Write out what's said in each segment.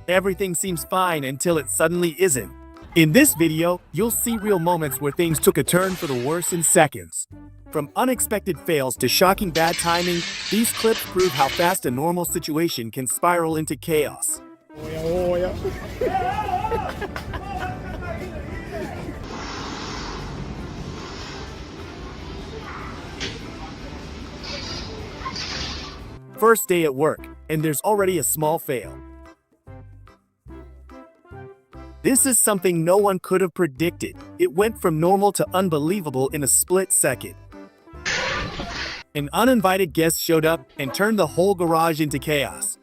Everything seems fine until it suddenly isn't. In this video, you'll see real moments where things took a turn for the worse in seconds. From unexpected fails to shocking bad timing, these clips prove how fast a normal situation can spiral into chaos. First day at work, and there's already a small fail. This is something no one could have predicted. It went from normal to unbelievable in a split second. An uninvited guest showed up and turned the whole garage into chaos.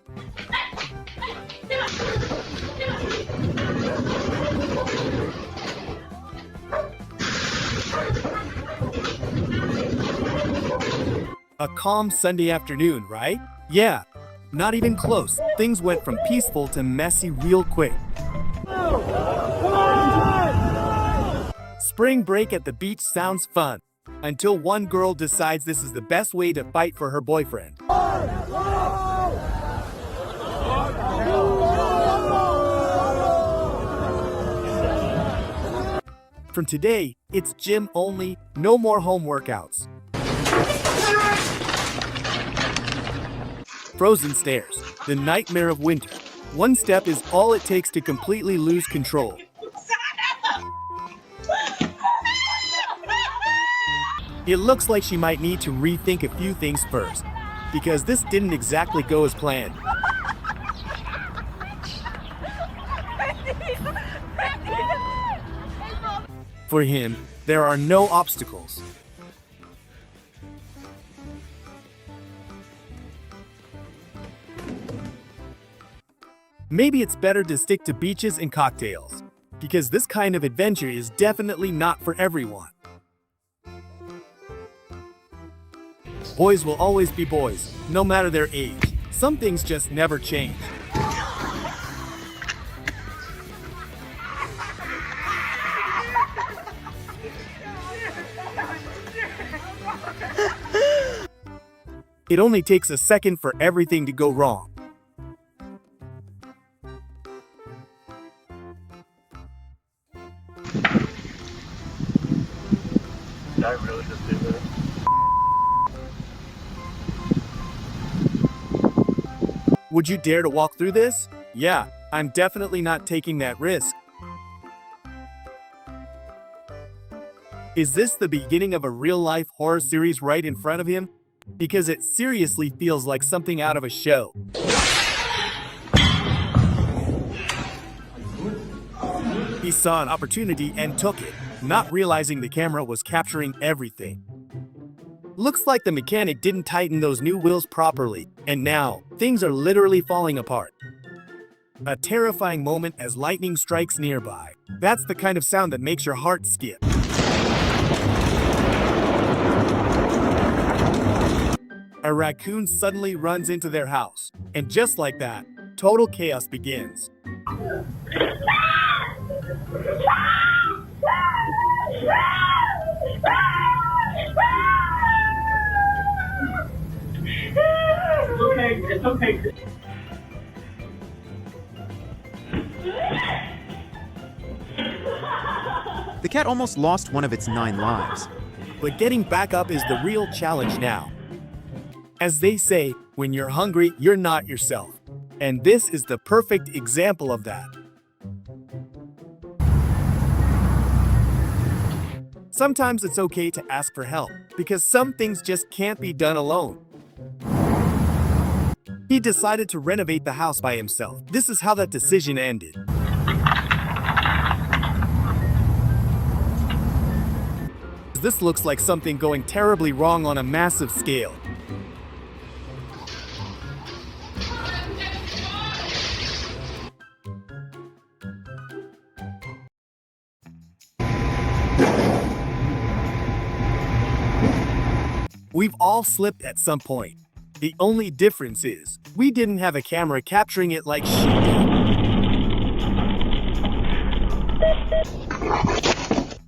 A calm Sunday afternoon, right? Yeah, not even close. Things went from peaceful to messy real quick. Spring break at the beach sounds fun, until one girl decides this is the best way to fight for her boyfriend. From today, it's gym only, no more home workouts. Frozen stairs, the nightmare of winter. One step is all it takes to completely lose control. It looks like she might need to rethink a few things first, because this didn't exactly go as planned. For him, there are no obstacles. Maybe it's better to stick to beaches and cocktails, because this kind of adventure is definitely not for everyone. Boys will always be boys, no matter their age. Some things just never change. It only takes a second for everything to go wrong. Did I really just do that? Would you dare to walk through this? Yeah, I'm definitely not taking that risk. Is this the beginning of a real-life horror series right in front of him? Because it seriously feels like something out of a show. He saw an opportunity and took it, not realizing the camera was capturing everything. Looks like the mechanic didn't tighten those new wheels properly, and now, things are literally falling apart. A terrifying moment as lightning strikes nearby. That's the kind of sound that makes your heart skip. A raccoon suddenly runs into their house, and just like that, total chaos begins. It's okay. The cat almost lost one of its 9 lives. But getting back up is the real challenge now. As they say, when you're hungry, you're not yourself. And this is the perfect example of that. Sometimes it's okay to ask for help, because some things just can't be done alone. He decided to renovate the house by himself. This is how that decision ended. This looks like something going terribly wrong on a massive scale. We've all slipped at some point. The only difference is, we didn't have a camera capturing it like she did.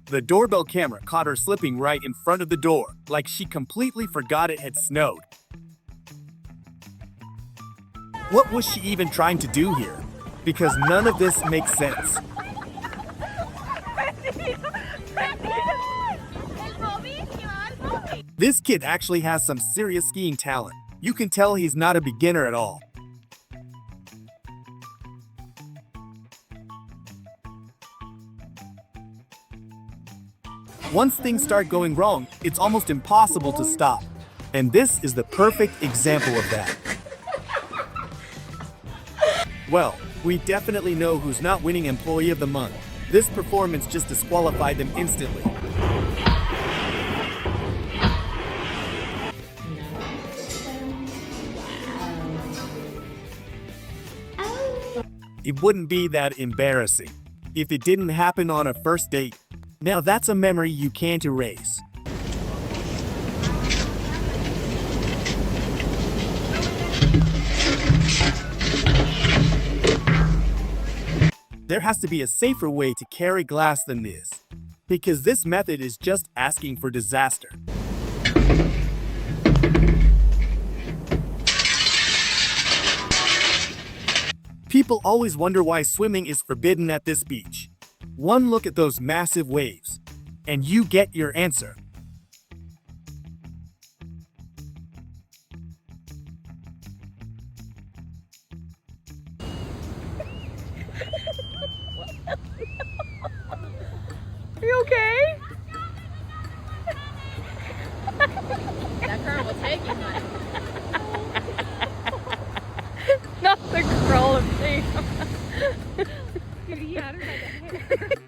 The doorbell camera caught her slipping right in front of the door, like she completely forgot it had snowed. What was she even trying to do here? because none of this makes sense. This kid actually has some serious skiing talent. You can tell he's not a beginner at all. Once things start going wrong, it's almost impossible to stop. And this is the perfect example of that. Well, we definitely know who's not winning Employee of the Month. This performance just disqualified them instantly. It wouldn't be that embarrassing if it didn't happen on a first date. Now that's a memory you can't erase. There has to be a safer way to carry glass than this, because this method is just asking for disaster. People always wonder why swimming is forbidden at this beach. One look at those massive waves, and you get your answer. Are you okay? That current will take you, honey. Not the crawling thing.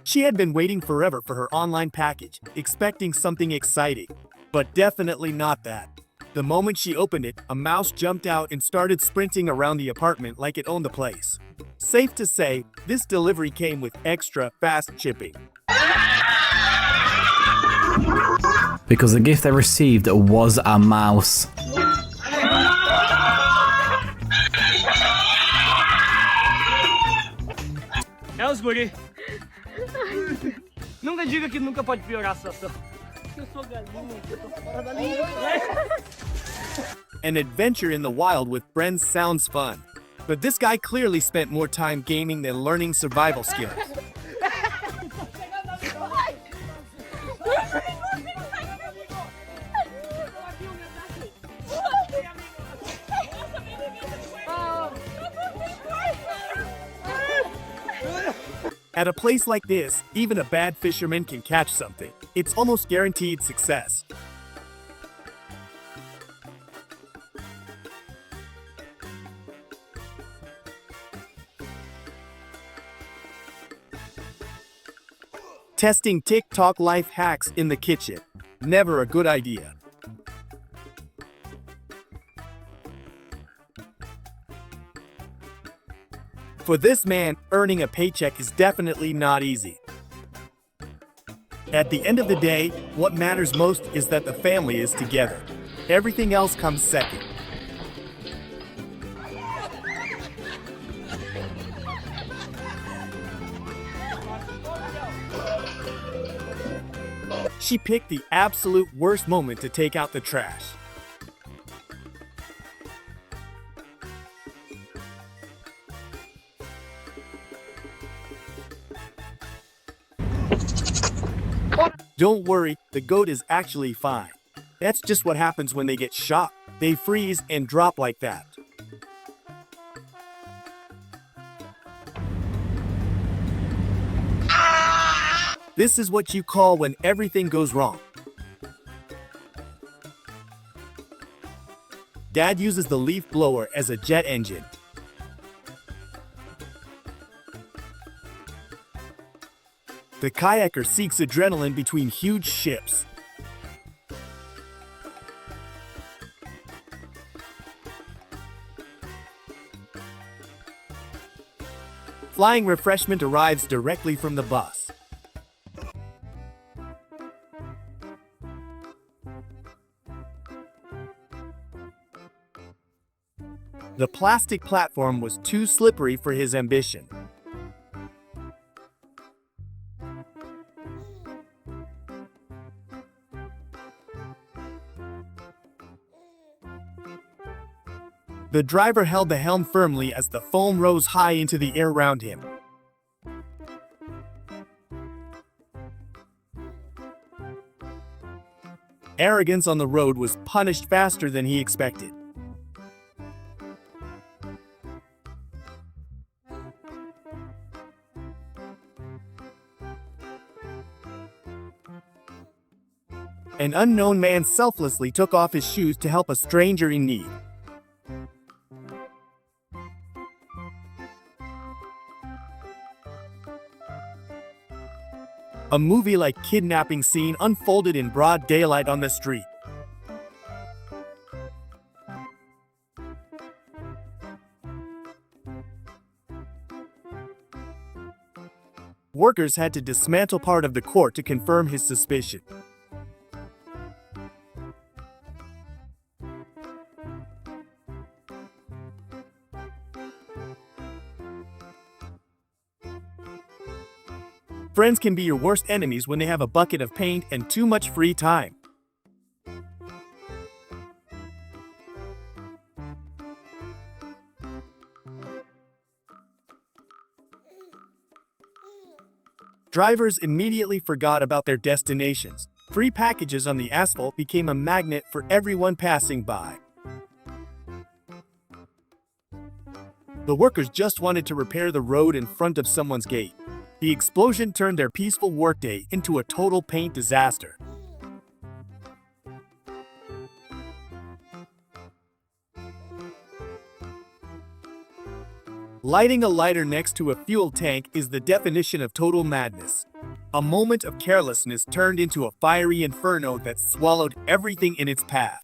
She had been waiting forever for her online package, expecting something exciting, but definitely not that. The moment she opened it, a mouse jumped out and started sprinting around the apartment like it owned the place. Safe to say, this delivery came with extra fast shipping. Because the gift they received was a mouse. É os guri. Nunca diga que nunca pode piorar a situação. Eu sou galinha, eu tô fora da linha. An adventure in the wild with friends sounds fun, but this guy clearly spent more time gaming than learning survival skills. At a place like this, even a bad fisherman can catch something. It's almost guaranteed success. Testing TikTok life hacks in the kitchen. Never a good idea. For this man, earning a paycheck is definitely not easy. At the end of the day, what matters most is that the family is together. Everything else comes second. She picked the absolute worst moment to take out the trash. Don't worry, the goat is actually fine. That's just what happens when they get shot. They freeze and drop like that. This is what you call when everything goes wrong. Dad uses the leaf blower as a jet engine. The kayaker seeks adrenaline between huge ships. Flying refreshment arrives directly from the bus. The plastic platform was too slippery for his ambition. The driver held the helm firmly as the foam rose high into the air around him. Arrogance on the road was punished faster than he expected. An unknown man selflessly took off his shoes to help a stranger in need. A movie-like kidnapping scene unfolded in broad daylight on the street. Workers had to dismantle part of the court to confirm his suspicion. Friends can be your worst enemies when they have a bucket of paint and too much free time. Drivers immediately forgot about their destinations. Free packages on the asphalt became a magnet for everyone passing by. The workers just wanted to repair the road in front of someone's gate. The explosion turned their peaceful workday into a total paint disaster. Lighting a lighter next to a fuel tank is the definition of total madness. A moment of carelessness turned into a fiery inferno that swallowed everything in its path.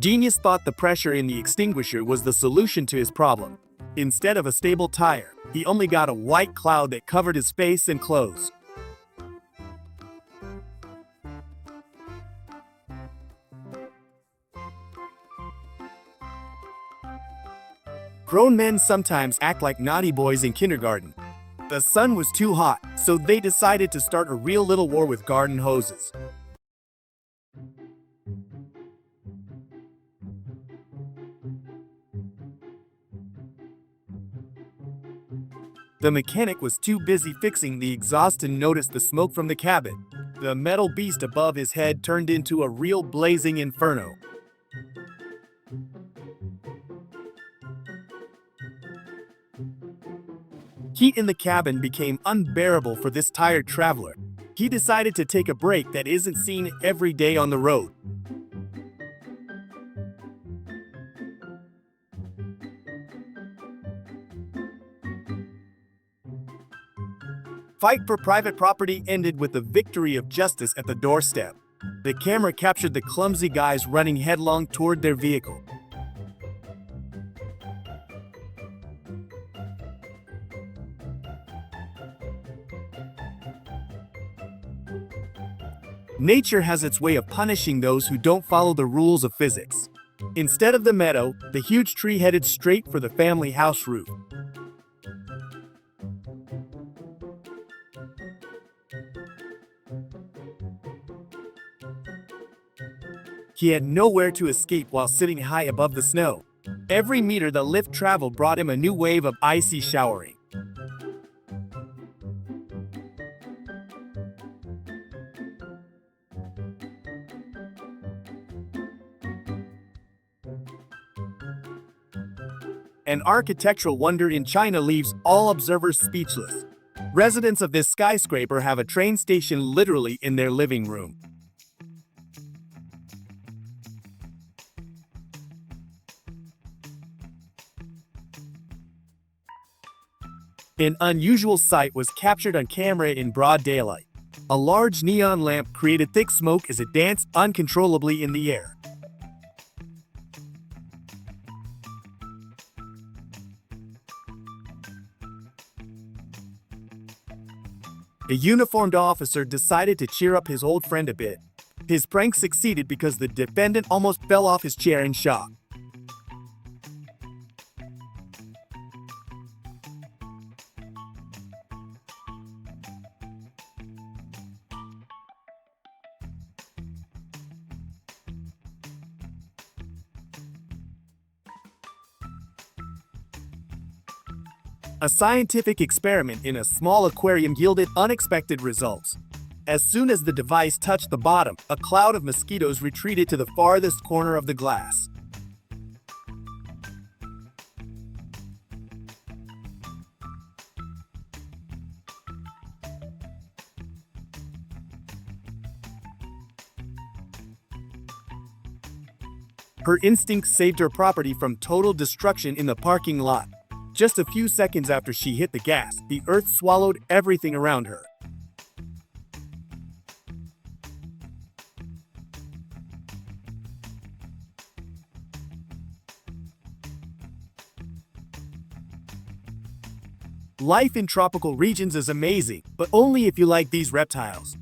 Genius thought the pressure in the extinguisher was the solution to his problem. Instead of a stable tire, he only got a white cloud that covered his face and clothes. Grown men sometimes act like naughty boys in kindergarten. The sun was too hot, so they decided to start a real little war with garden hoses. The mechanic was too busy fixing the exhaust to notice the smoke from the cabin. The metal beast above his head turned into a real blazing inferno. Heat in the cabin became unbearable for this tired traveler. He decided to take a break that isn't seen every day on the road. Fight for private property ended with the victory of justice at the doorstep. The camera captured the clumsy guys running headlong toward their vehicle. Nature has its way of punishing those who don't follow the rules of physics. Instead of the meadow, the huge tree headed straight for the family house roof. He had nowhere to escape while sitting high above the snow. Every meter the lift traveled brought him a new wave of icy showering. An architectural wonder in China leaves all observers speechless. Residents of this skyscraper have a train station literally in their living room. An unusual sight was captured on camera in broad daylight. A large neon lamp created thick smoke as it danced uncontrollably in the air. A uniformed officer decided to cheer up his old friend a bit. His prank succeeded because the defendant almost fell off his chair in shock. A scientific experiment in a small aquarium yielded unexpected results. As soon as the device touched the bottom, a cloud of mosquitoes retreated to the farthest corner of the glass. Her instinct saved her property from total destruction in the parking lot. Just a few seconds after she hit the gas, the earth swallowed everything around her. Life in tropical regions is amazing, but only if you like these reptiles.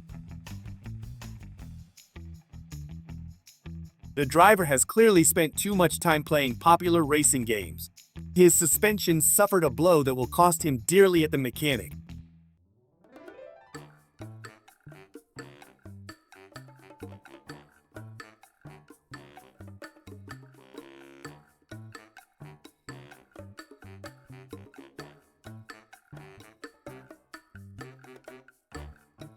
The driver has clearly spent too much time playing popular racing games. His suspension suffered a blow that will cost him dearly at the mechanic.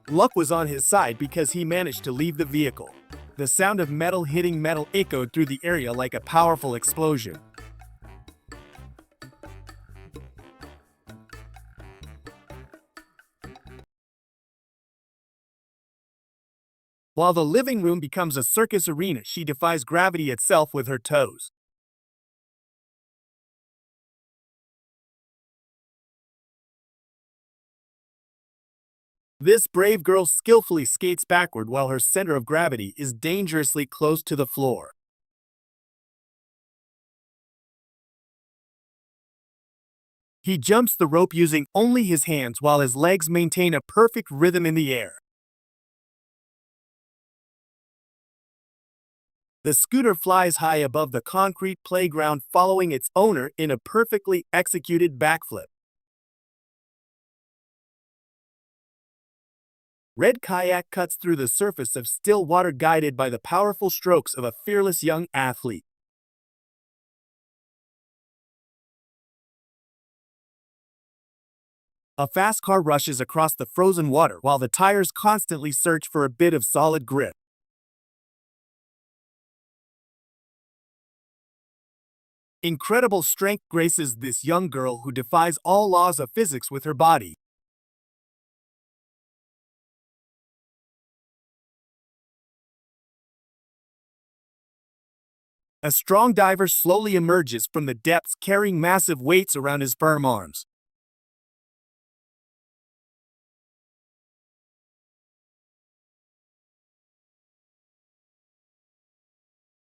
Luck was on his side because he managed to leave the vehicle. The sound of metal hitting metal echoed through the area like a powerful explosion. While the living room becomes a circus arena, she defies gravity itself with her toes. This brave girl skillfully skates backward while her center of gravity is dangerously close to the floor. He jumps the rope using only his hands while his legs maintain a perfect rhythm in the air. The scooter flies high above the concrete playground, following its owner in a perfectly executed backflip. Red kayak cuts through the surface of still water, guided by the powerful strokes of a fearless young athlete. A fast car rushes across the frozen water while the tires constantly search for a bit of solid grip. Incredible strength graces this young girl who defies all laws of physics with her body. A strong diver slowly emerges from the depths, carrying massive weights around his firm arms.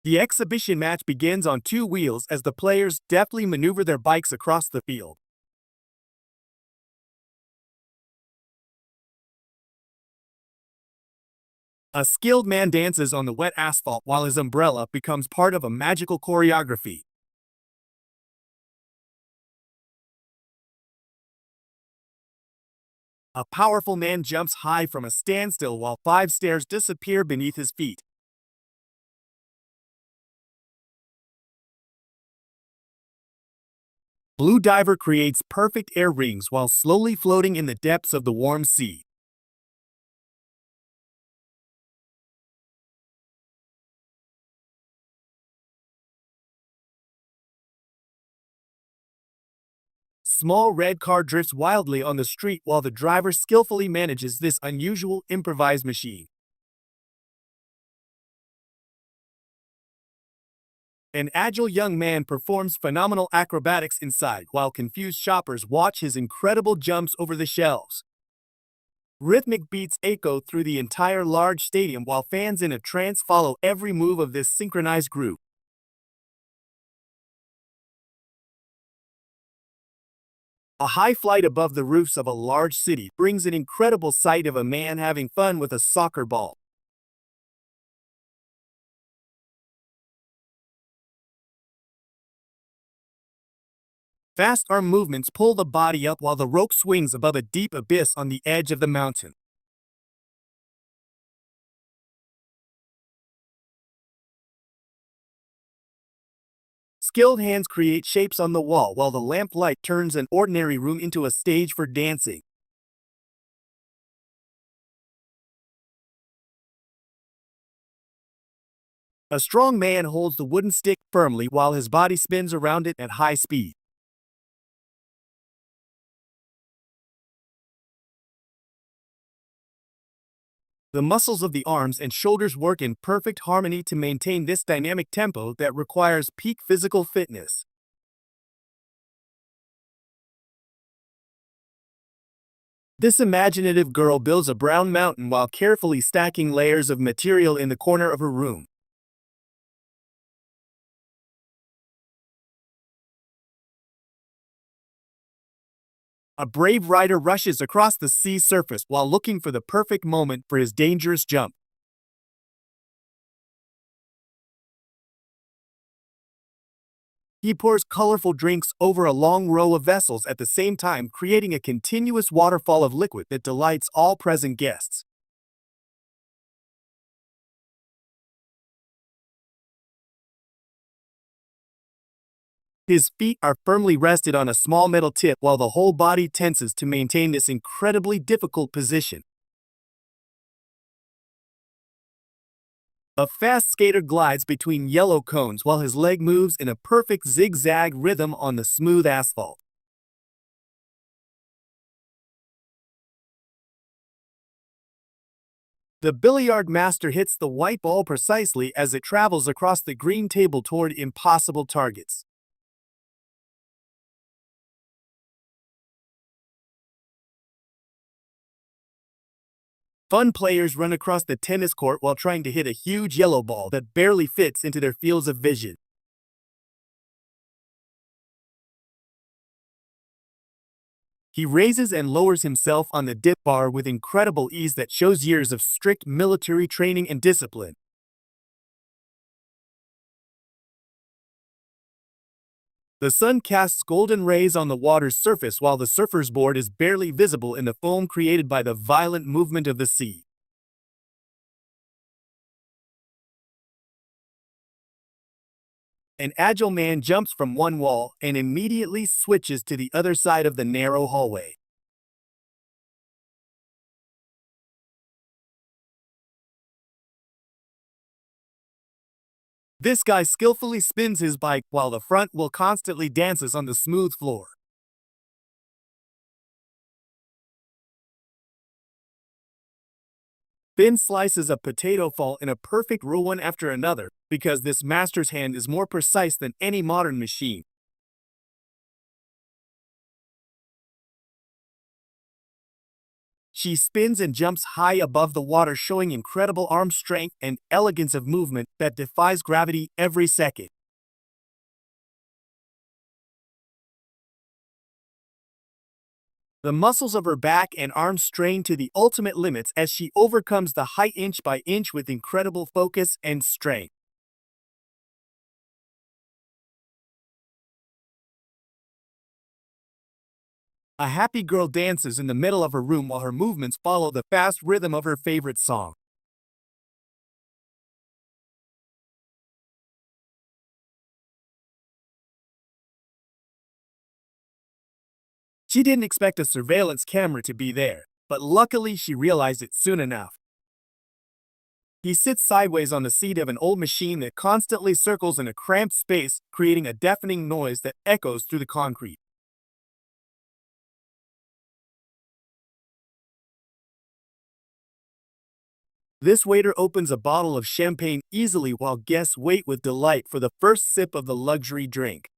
The exhibition match begins on two wheels as the players deftly maneuver their bikes across the field. A skilled man dances on the wet asphalt while his umbrella becomes part of a magical choreography. A powerful man jumps high from a standstill while 5 stairs disappear beneath his feet. Blue diver creates perfect air rings while slowly floating in the depths of the warm sea. Small red car drifts wildly on the street while the driver skillfully manages this unusual improvised machine. An agile young man performs phenomenal acrobatics inside while confused shoppers watch his incredible jumps over the shelves. Rhythmic beats echo through the entire large stadium while fans in a trance follow every move of this synchronized group. A high flight above the roofs of a large city brings an incredible sight of a man having fun with a soccer ball. Fast arm movements pull the body up while the rope swings above a deep abyss on the edge of the mountain. skilled hands create shapes on the wall while the lamplight turns an ordinary room into a stage for dancing. A strong man holds the wooden stick firmly while his body spins around it at high speed. The muscles of the arms and shoulders work in perfect harmony to maintain this dynamic tempo that requires peak physical fitness. This imaginative girl builds a brown mountain while carefully stacking layers of material in the corner of her room. A brave rider rushes across the sea surface while looking for the perfect moment for his dangerous jump. He pours colorful drinks over a long row of vessels at the same time, creating a continuous waterfall of liquid that delights all present guests. His feet are firmly rested on a small metal tip while the whole body tenses to maintain this incredibly difficult position. A fast skater glides between yellow cones while his leg moves in a perfect zigzag rhythm on the smooth asphalt. The billiard master hits the white ball precisely as it travels across the green table toward impossible targets. Fun players run across the tennis court while trying to hit a huge yellow ball that barely fits into their fields of vision. He raises and lowers himself on the dip bar with incredible ease that shows years of strict military training and discipline. The sun casts golden rays on the water's surface while the surfer's board is barely visible in the foam created by the violent movement of the sea. An agile man jumps from one wall and immediately switches to the other side of the narrow hallway. This guy skillfully spins his bike while the front wheel constantly dances on the smooth floor. Thin slices of potato fall in a perfect row one after another because this master's hand is more precise than any modern machine. She spins and jumps high above the water, showing incredible arm strength and elegance of movement that defies gravity every second. The muscles of her back and arms strain to the ultimate limits as she overcomes the height inch by inch with incredible focus and strength. A happy girl dances in the middle of her room while her movements follow the fast rhythm of her favorite song. She didn't expect a surveillance camera to be there, but luckily she realized it soon enough. He sits sideways on the seat of an old machine that constantly circles in a cramped space, creating a deafening noise that echoes through the concrete. This waiter opens a bottle of champagne easily while guests wait with delight for the first sip of the luxury drink.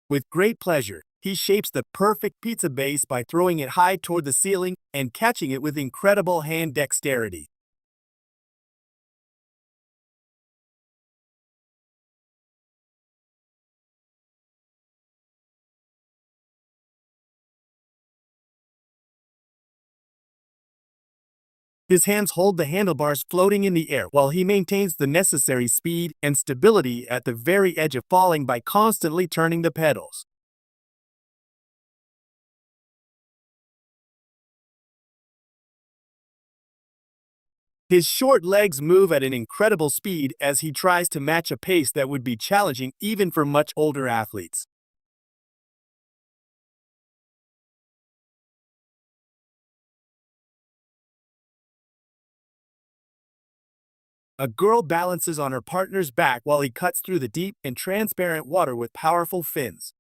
With great pleasure, he shapes the perfect pizza base by throwing it high toward the ceiling and catching it with incredible hand dexterity. His hands hold the handlebars floating in the air while he maintains the necessary speed and stability at the very edge of falling by constantly turning the pedals. His short legs move at an incredible speed as he tries to match a pace that would be challenging even for much older athletes. A girl balances on her partner's back while he cuts through the deep and transparent water with powerful fins.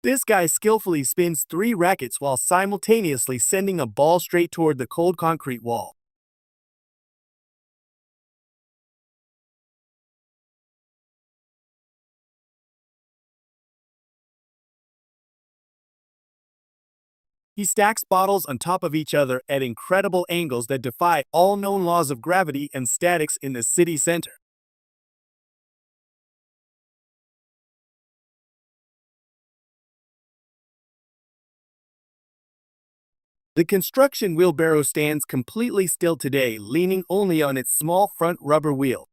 This guy skillfully spins 3 rackets while simultaneously sending a ball straight toward the cold concrete wall. He stacks bottles on top of each other at incredible angles that defy all known laws of gravity and statics in the city center. The construction wheelbarrow stands completely still today, leaning only on its small front rubber wheel.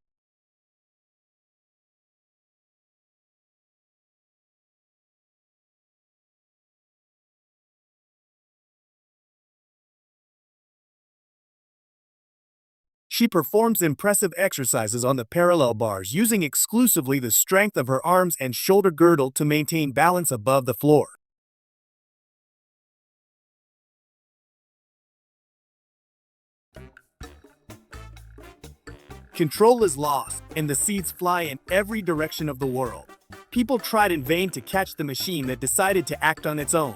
She performs impressive exercises on the parallel bars, using exclusively the strength of her arms and shoulder girdle to maintain balance above the floor. Control is lost, and the seeds fly in every direction of the world. People tried in vain to catch the machine that decided to act on its own.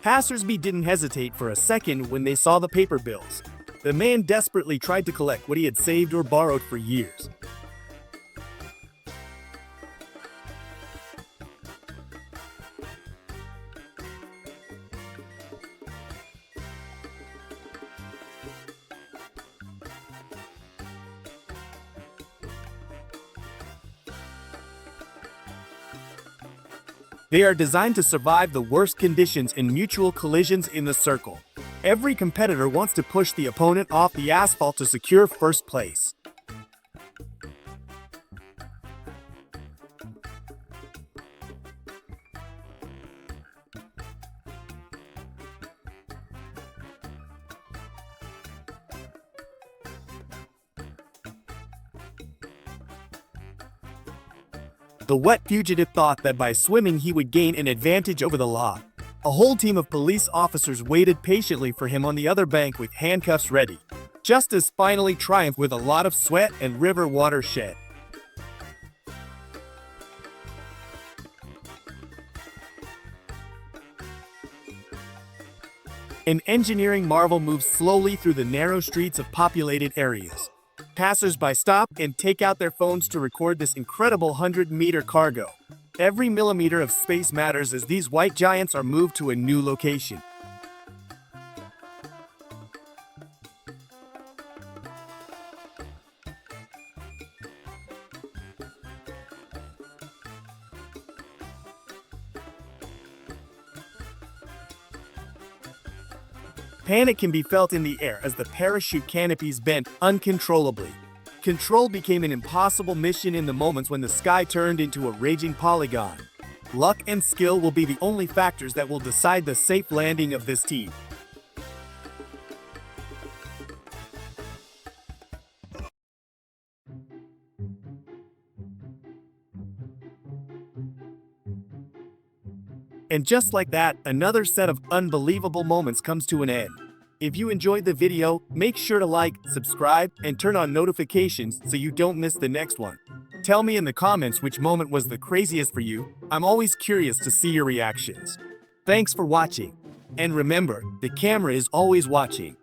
Passersby didn't hesitate for a second when they saw the paper bills. The man desperately tried to collect what he had saved or borrowed for years. They are designed to survive the worst conditions in mutual collisions in the circle. Every competitor wants to push the opponent off the asphalt to secure first place. The wet fugitive thought that by swimming he would gain an advantage over the law. A whole team of police officers waited patiently for him on the other bank with handcuffs ready. Justice finally triumphed with a lot of sweat and river water shed. An engineering marvel moves slowly through the narrow streets of populated areas. Passers-by stop and take out their phones to record this incredible 100-meter cargo. Every millimeter of space matters as these white giants are moved to a new location. Panic can be felt in the air as the parachute canopies bent uncontrollably. Control became an impossible mission in the moments when the sky turned into a raging polygon. Luck and skill will be the only factors that will decide the safe landing of this team. And just like that, another set of unbelievable moments comes to an end. If you enjoyed the video, make sure to like, subscribe, and turn on notifications so you don't miss the next one. Tell me in the comments which moment was the craziest for you. I'm always curious to see your reactions. Thanks for watching. And remember, the camera is always watching.